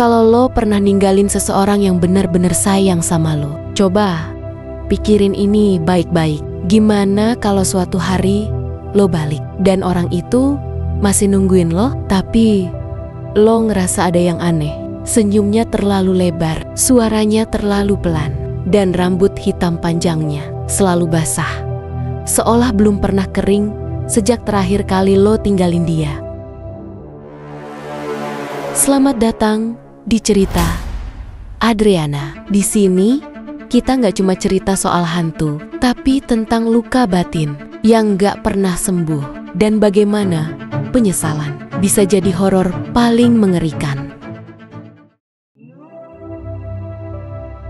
Kalau lo pernah ninggalin seseorang yang benar-benar sayang sama lo, coba pikirin ini baik-baik. Gimana kalau suatu hari lo balik dan orang itu masih nungguin lo, tapi lo ngerasa ada yang aneh. Senyumnya terlalu lebar, suaranya terlalu pelan, dan rambut hitam panjangnya selalu basah, seolah belum pernah kering sejak terakhir kali lo tinggalin dia. Selamat datang di cerita Adriana. Di sini kita nggak cuma cerita soal hantu, tapi tentang luka batin yang nggak pernah sembuh dan bagaimana penyesalan bisa jadi horor paling mengerikan.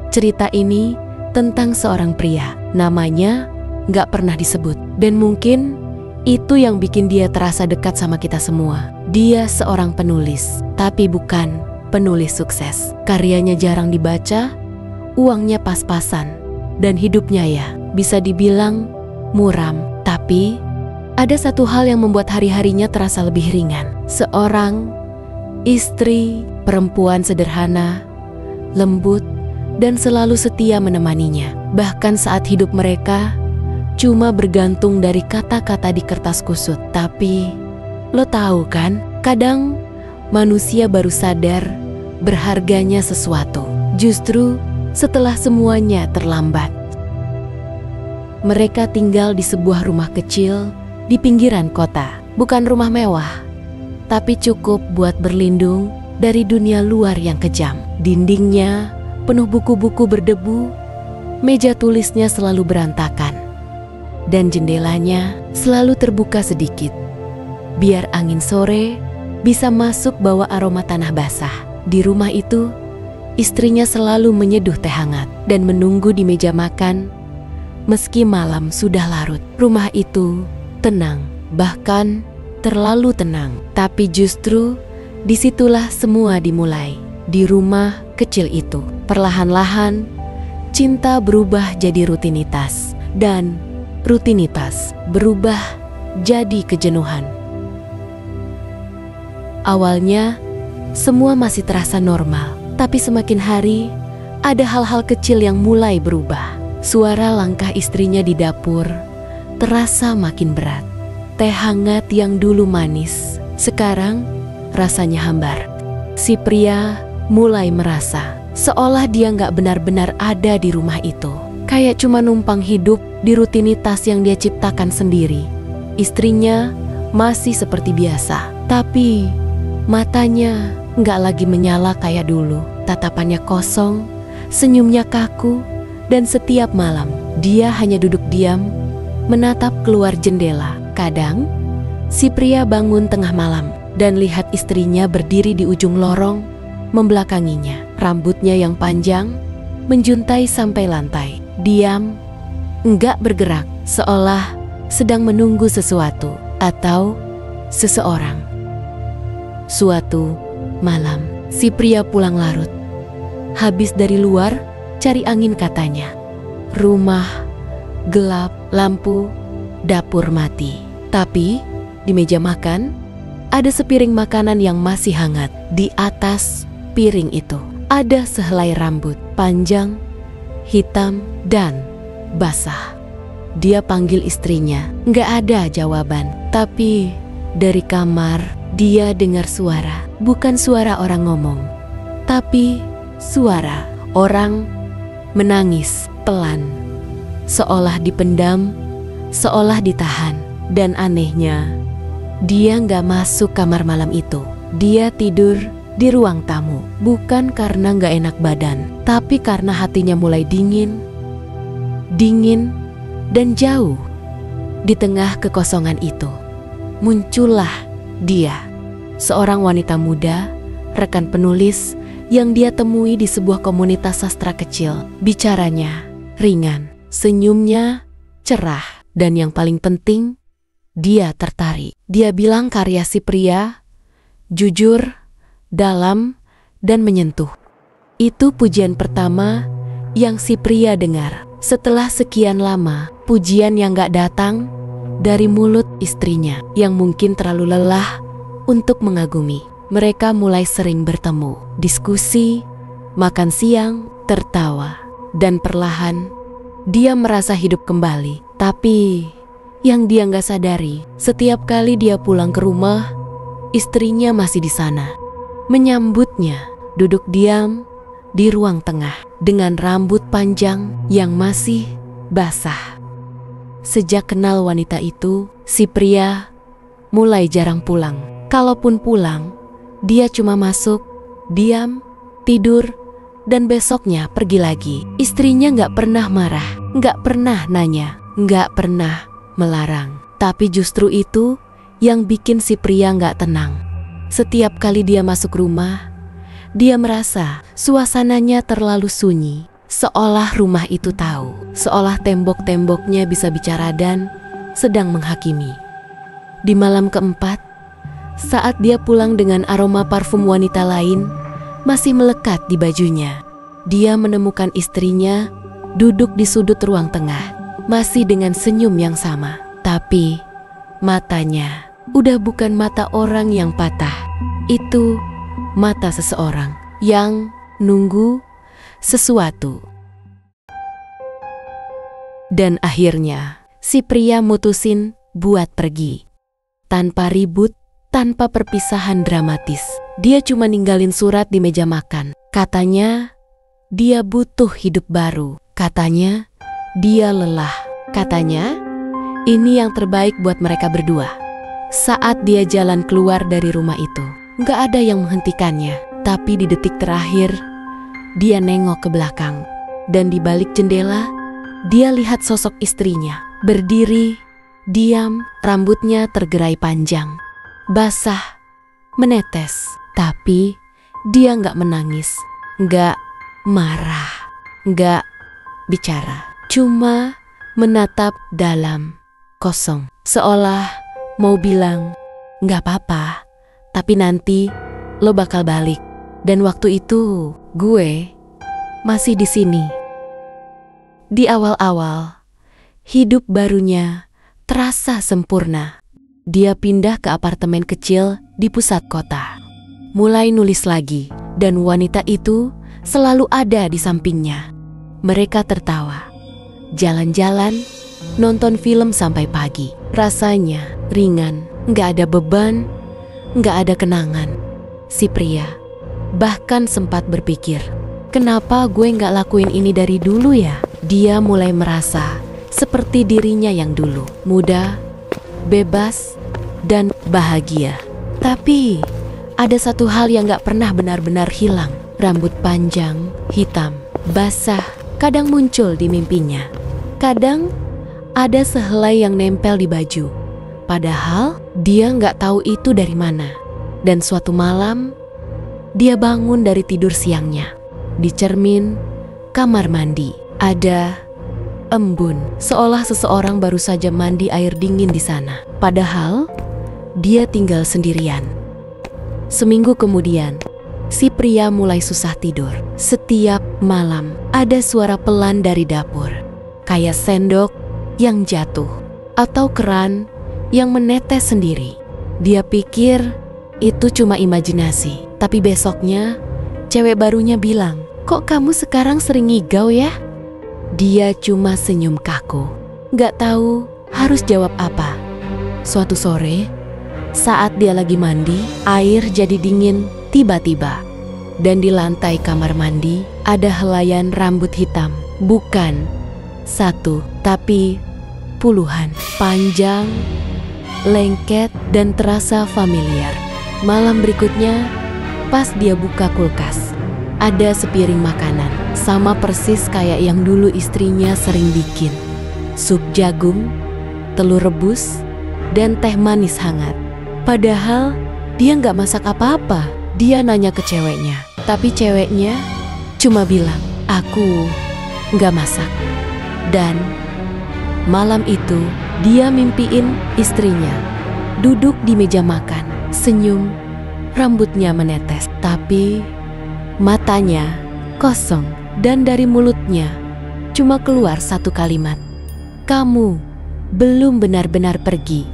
Cerita ini tentang seorang pria, namanya nggak pernah disebut, dan mungkin itu yang bikin dia terasa dekat sama kita semua. Dia seorang penulis, tapi bukan penulis sukses. Karyanya jarang dibaca, uangnya pas-pasan, dan hidupnya ya bisa dibilang muram. Tapi ada satu hal yang membuat hari-harinya terasa lebih ringan. Seorang istri perempuan sederhana, lembut, dan selalu setia menemaninya. Bahkan saat hidup mereka cuma bergantung dari kata-kata di kertas kusut. Tapi lo tahu kan, kadang manusia baru sadar berharganya sesuatu justru setelah semuanya terlambat. Mereka tinggal di sebuah rumah kecil di pinggiran kota. Bukan rumah mewah, tapi cukup buat berlindung dari dunia luar yang kejam. Dindingnya penuh buku-buku berdebu, meja tulisnya selalu berantakan, dan jendelanya selalu terbuka sedikit, biar angin sore bisa masuk bawa aroma tanah basah. Di rumah itu, istrinya selalu menyeduh teh hangat dan menunggu di meja makan, meski malam sudah larut. Rumah itu tenang, bahkan terlalu tenang. Tapi justru disitulah semua dimulai. Di rumah kecil itu, perlahan-lahan cinta berubah jadi rutinitas, dan rutinitas berubah jadi kejenuhan. Awalnya semua masih terasa normal, tapi semakin hari ada hal-hal kecil yang mulai berubah. Suara langkah istrinya di dapur terasa makin berat. Teh hangat yang dulu manis sekarang rasanya hambar. Si pria mulai merasa seolah dia nggak benar-benar ada di rumah itu, kayak cuma numpang hidup di rutinitas yang dia ciptakan sendiri. Istrinya masih seperti biasa, tapi matanya nggak lagi menyala kayak dulu. Tatapannya kosong, senyumnya kaku, dan setiap malam dia hanya duduk diam menatap keluar jendela. Kadang si pria bangun tengah malam dan lihat istrinya berdiri di ujung lorong membelakanginya. Rambutnya yang panjang menjuntai sampai lantai, diam, enggak bergerak, seolah sedang menunggu sesuatu atau seseorang. Suatu malam, si pria pulang larut. Habis dari luar cari angin katanya. Rumah gelap, lampu dapur mati. Tapi di meja makan ada sepiring makanan yang masih hangat. Di atas piring itu ada sehelai rambut panjang, hitam, dan basah. Dia panggil istrinya, nggak ada jawaban. Tapi dari kamar dia dengar suara, bukan suara orang ngomong, tapi suara orang menangis pelan, seolah dipendam, seolah ditahan. Dan anehnya, dia nggak masuk kamar malam itu. Dia tidur di ruang tamu, bukan karena nggak enak badan, tapi karena hatinya mulai dingin dan jauh. Di tengah kekosongan itu muncullah dia, seorang wanita muda, rekan penulis yang dia temui di sebuah komunitas sastra kecil. Bicaranya ringan, senyumnya cerah, dan yang paling penting, dia tertarik. Dia bilang karya si pria jujur, dalam, dan menyentuh. Itu pujian pertama yang si pria dengar. Setelah sekian lama, pujian yang gak datang dari mulut istrinya yang mungkin terlalu lelah untuk mengagumi. Mereka mulai sering bertemu diskusi, makan siang, tertawa. Dan perlahan, dia merasa hidup kembali. Tapi, yang dia nggak sadari, setiap kali dia pulang ke rumah, istrinya masih di sana. Menyambutnya, duduk diam di ruang tengah dengan rambut panjang yang masih basah. Sejak kenal wanita itu, si pria mulai jarang pulang. Kalaupun pulang, dia cuma masuk, diam, tidur, dan besoknya pergi lagi. Istrinya nggak pernah marah, nggak pernah nanya, nggak pernah melarang. Tapi justru itu yang bikin si pria nggak tenang. Setiap kali dia masuk rumah, dia merasa suasananya terlalu sunyi. Seolah rumah itu tahu, seolah tembok-temboknya bisa bicara dan sedang menghakimi. Di malam keempat, saat dia pulang dengan aroma parfum wanita lain masih melekat di bajunya, dia menemukan istrinya duduk di sudut ruang tengah, masih dengan senyum yang sama. Tapi matanya udah bukan mata orang yang patah, itu mata seseorang yang nunggu sesuatu. Dan akhirnya si pria mutusin buat pergi. Tanpa ribut, tanpa perpisahan dramatis. Dia cuma ninggalin surat di meja makan. Katanya dia butuh hidup baru. Katanya dia lelah. Katanya ini yang terbaik buat mereka berdua. Saat dia jalan keluar dari rumah itu, gak ada yang menghentikannya. Tapi di detik terakhir, dia nengok ke belakang. Dan di balik jendela, dia lihat sosok istrinya. Berdiri, diam, rambutnya tergerai panjang. Basah, menetes. Tapi dia gak menangis, gak marah, gak bicara. Cuma menatap dalam, kosong. Seolah mau bilang, gak apa-apa, tapi nanti lo bakal balik. Dan waktu itu gue masih di sini. Di awal-awal, hidup barunya terasa sempurna. Dia pindah ke apartemen kecil di pusat kota. Mulai nulis lagi, dan wanita itu selalu ada di sampingnya. Mereka tertawa, jalan-jalan, nonton film sampai pagi. Rasanya ringan, gak ada beban, gak ada kenangan. Si pria bahkan sempat berpikir, kenapa gue gak lakuin ini dari dulu ya? Dia mulai merasa seperti dirinya yang dulu, muda, bebas, dan bahagia. Tapi ada satu hal yang gak pernah benar-benar hilang. Rambut panjang, hitam, basah, kadang muncul di mimpinya. Kadang ada sehelai yang nempel di baju. Padahal dia gak tahu itu dari mana. Dan suatu malam, dia bangun dari tidur siangnya. Di cermin kamar mandi ada embun, seolah seseorang baru saja mandi air dingin di sana. Padahal dia tinggal sendirian. Seminggu kemudian, si pria mulai susah tidur. Setiap malam ada suara pelan dari dapur, kayak sendok yang jatuh atau keran yang menetes sendiri. Dia pikir itu cuma imajinasi, tapi besoknya cewek barunya bilang, "Kok kamu sekarang sering ngigau ya?" Dia cuma senyum kaku, gak tahu harus jawab apa. Suatu sore, saat dia lagi mandi, air jadi dingin tiba-tiba. Dan di lantai kamar mandi ada helaian rambut hitam. Bukan satu, tapi puluhan. Panjang, lengket, dan terasa familiar. Malam berikutnya, pas dia buka kulkas, ada sepiring makanan, sama persis kayak yang dulu istrinya sering bikin. Sup jagung, telur rebus, dan teh manis hangat. Padahal dia nggak masak apa-apa. Dia nanya ke ceweknya, tapi ceweknya cuma bilang, "Aku nggak masak." Dan malam itu dia mimpiin istrinya duduk di meja makan, senyum, rambutnya menetes, tapi matanya kosong. Dan dari mulutnya cuma keluar satu kalimat, "Kamu belum benar-benar pergi."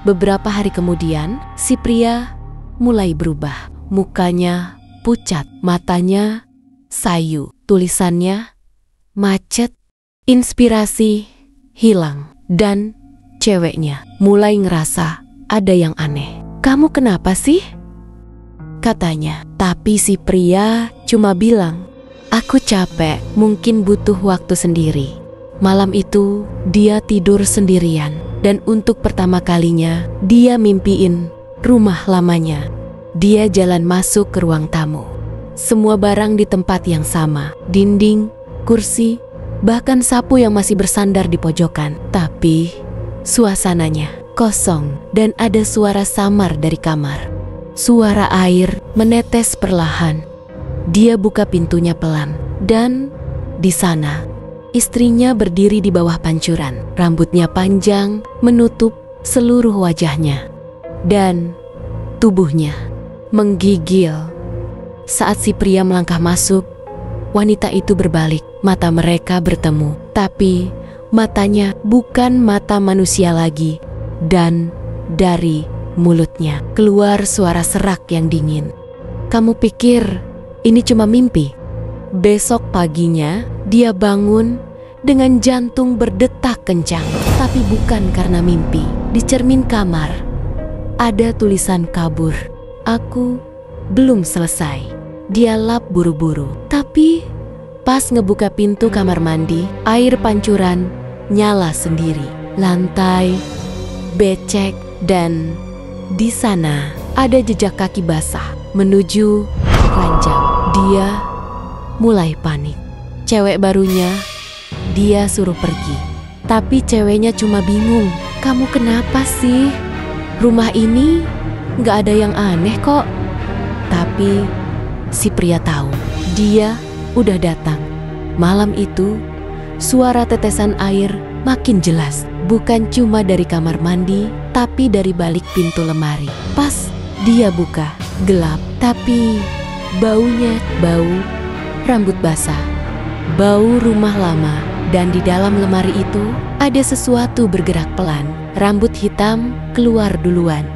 Beberapa hari kemudian, si pria mulai berubah. Mukanya pucat, matanya sayu, tulisannya macet, inspirasi hilang, dan ceweknya mulai ngerasa ada yang aneh. "Kamu kenapa sih?" katanya. Tapi si pria cuma bilang, "Aku capek, mungkin butuh waktu sendiri." Malam itu dia tidur sendirian, dan untuk pertama kalinya dia mimpiin rumah lamanya. Dia jalan masuk ke ruang tamu. Semua barang di tempat yang sama, dinding, kursi, bahkan sapu yang masih bersandar di pojokan. Tapi suasananya kosong dan ada suara samar dari kamar. Suara air menetes perlahan. Dia buka pintunya pelan, dan di sana istrinya berdiri di bawah pancuran. Rambutnya panjang menutup seluruh wajahnya, dan tubuhnya menggigil. Saat si pria melangkah masuk, wanita itu berbalik. Mata mereka bertemu, tapi matanya bukan mata manusia lagi, dan dari mulutnya keluar suara serak yang dingin. "Kamu pikir ini cuma mimpi?" Besok paginya dia bangun dengan jantung berdetak kencang, tapi bukan karena mimpi. Di cermin kamar ada tulisan kabur. "Aku belum selesai." Dia lap buru-buru, tapi pas ngebuka pintu kamar mandi, air pancuran nyala sendiri. Lantai becek, dan di sana ada jejak kaki basah menuju ranjang. Dia mulai panik. Cewek barunya dia suruh pergi, tapi ceweknya cuma bingung. "Kamu kenapa sih? Rumah ini gak ada yang aneh kok." Tapi si pria tahu dia udah datang. Malam itu suara tetesan air makin jelas, bukan cuma dari kamar mandi, tapi dari balik pintu lemari. Pas dia buka, gelap, tapi baunya bau rambut basah, bau rumah lama. Dan di dalam lemari itu ada sesuatu bergerak pelan. Rambut hitam keluar duluan,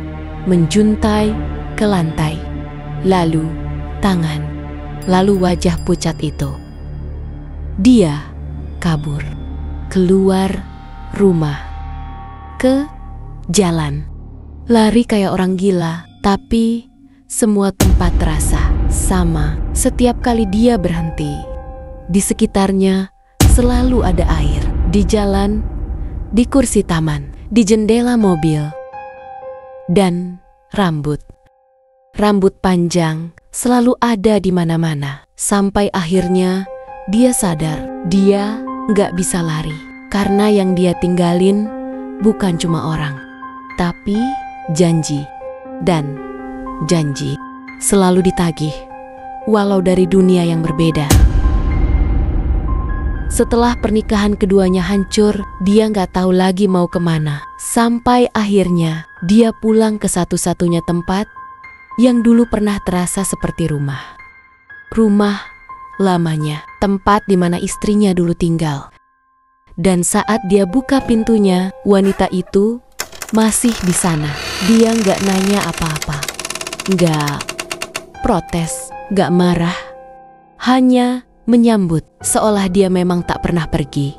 menjuntai ke lantai, lalu tangan, lalu wajah pucat itu. Dia kabur keluar rumah, ke jalan, lari kayak orang gila. Tapi semua tempat terasa sama. Setiap kali dia berhenti, di sekitarnya selalu ada air. Di jalan, di kursi taman, di jendela mobil, dan rambut panjang selalu ada di mana-mana. Sampai akhirnya dia sadar dia nggak bisa lari, karena yang dia tinggalin bukan cuma orang, tapi janji. Dan janji selalu ditagih, walau dari dunia yang berbeda. Setelah pernikahan keduanya hancur, dia nggak tahu lagi mau kemana. Sampai akhirnya dia pulang ke satu-satunya tempat yang dulu pernah terasa seperti rumah. Rumah lamanya, tempat di mana istrinya dulu tinggal. Dan saat dia buka pintunya, wanita itu masih di sana. Dia nggak nanya apa-apa, nggak protes, nggak marah, hanya menyambut seolah dia memang tak pernah pergi.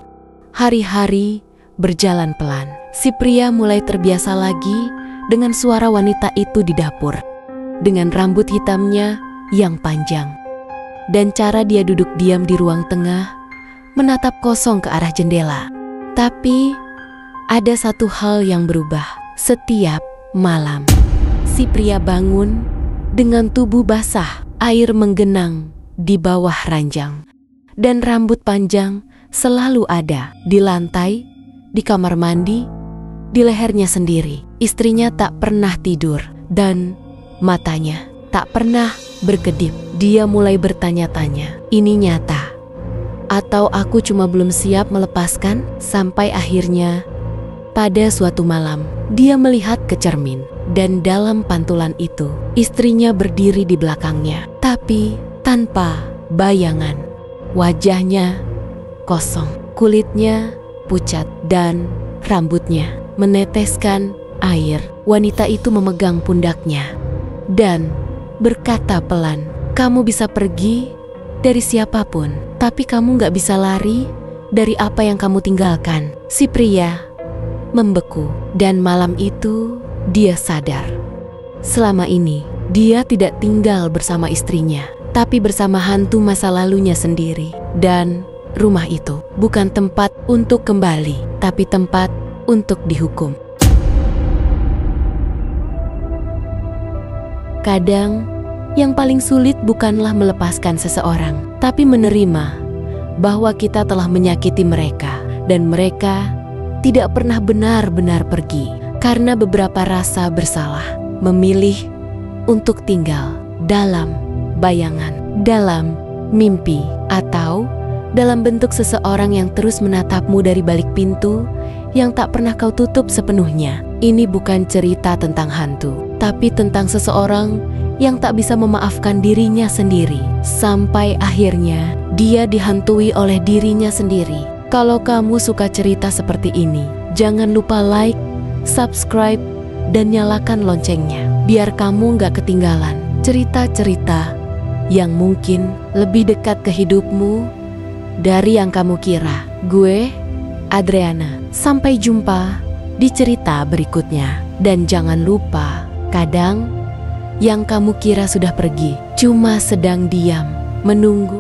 Hari-hari berjalan pelan. Si pria mulai terbiasa lagi dengan suara wanita itu di dapur, dengan rambut hitamnya yang panjang, dan cara dia duduk diam di ruang tengah, menatap kosong ke arah jendela. Tapi ada satu hal yang berubah. Setiap malam si pria bangun dengan tubuh basah, air menggenang di bawah ranjang, dan rambut panjang selalu ada di lantai, di kamar mandi, di lehernya sendiri. Istrinya tak pernah tidur, dan matanya tak pernah berkedip. Dia mulai bertanya-tanya, ini nyata atau aku cuma belum siap melepaskan? Sampai akhirnya pada suatu malam dia melihat ke cermin, dan dalam pantulan itu istrinya berdiri di belakangnya, tapi tanpa bayangan. Wajahnya kosong, kulitnya pucat, dan rambutnya meneteskan air. Wanita itu memegang pundaknya dan berkata pelan, Kamu bisa pergi dari siapapun, tapi kamu gak bisa lari dari apa yang kamu tinggalkan. Si pria membeku, dan malam itu dia sadar. Selama ini, dia tidak tinggal bersama istrinya, tapi bersama hantu masa lalunya sendiri. Dan rumah itu bukan tempat untuk kembali, tapi tempat untuk dihukum. Kadang, yang paling sulit bukanlah melepaskan seseorang, tapi menerima bahwa kita telah menyakiti mereka, dan mereka tidak pernah benar-benar pergi karena beberapa rasa bersalah, memilih untuk tinggal dalam bayangan, dalam mimpi, atau dalam bentuk seseorang yang terus menatapmu dari balik pintu yang tak pernah kau tutup sepenuhnya. Ini bukan cerita tentang hantu, tapi tentang seseorang yang tak bisa memaafkan dirinya sendiri, sampai akhirnya dia dihantui oleh dirinya sendiri. Kalau kamu suka cerita seperti ini, jangan lupa like, subscribe, dan nyalakan loncengnya, biar kamu gak ketinggalan cerita-cerita yang mungkin lebih dekat ke hidupmu dari yang kamu kira. Gue, Adriana. Sampai jumpa di cerita berikutnya. Dan jangan lupa, kadang yang kamu kira sudah pergi cuma sedang diam, menunggu